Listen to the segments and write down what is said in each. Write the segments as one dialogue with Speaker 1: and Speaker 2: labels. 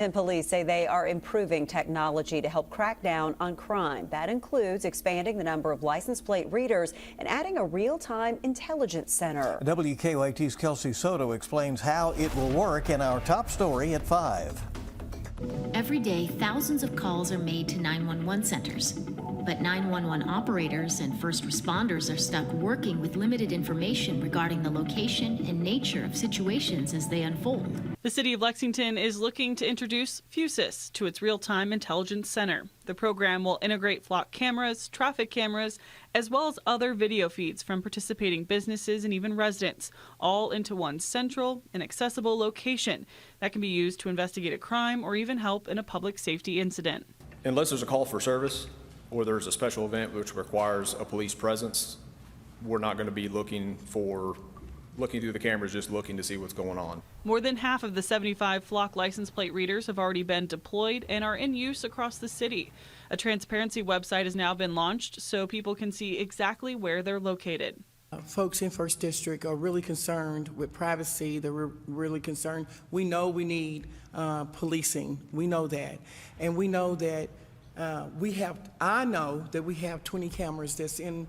Speaker 1: And police say they are improving technology to help crack down on crime. That includes expanding the number of license plate readers and adding a real-time intelligence center.
Speaker 2: WKYT's Kelsey Soto explains how it will work in our top story at 5.
Speaker 3: Every day, thousands of calls are made to 911 centers. But 911 operators and first responders are stuck working with limited information regarding the location and nature of situations as they unfold.
Speaker 4: The city of Lexington is looking to introduce FUSIS to its real-time intelligence center. The program will integrate flock cameras, traffic cameras, as well as other video feeds from participating businesses and even residents, all into one central and accessible location that can be used to investigate a crime or even help in a public safety incident.
Speaker 5: Unless there's a call for service or there's a special event which requires a police presence, we're not going to be looking through the cameras, just looking to see what's going on.
Speaker 4: More than half of the 75 flock license plate readers have already been deployed and are in use across the city. A transparency website has now been launched so people can see exactly where they're located.
Speaker 6: Folks in First District are really concerned with privacy. They're really concerned. We know we need policing. We know that. And we know that I know that we have 20 cameras that's in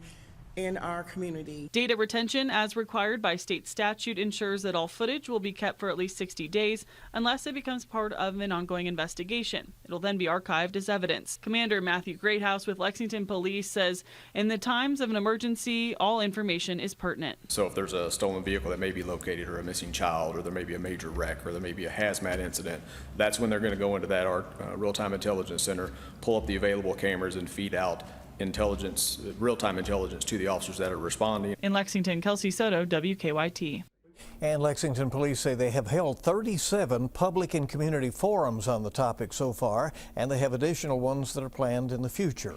Speaker 6: our community.
Speaker 4: Data retention, as required by state statute, ensures that all footage will be kept for at least 60 days unless it becomes part of an ongoing investigation. It'll then be archived as evidence. Commander Matthew Greathouse with Lexington Police says in the times of an emergency, all information is pertinent.
Speaker 5: So if there's a stolen vehicle that may be located or a missing child or there may be a major wreck or there may be a hazmat incident, that's when they're going to go into that real-time intelligence center, pull up the available cameras and feed out real-time intelligence to the officers that are responding.
Speaker 4: In Lexington, Kelsey Soto, WKYT.
Speaker 2: And Lexington police say they have held 37 public and community forums on the topic so far, and they have additional ones that are planned in the future.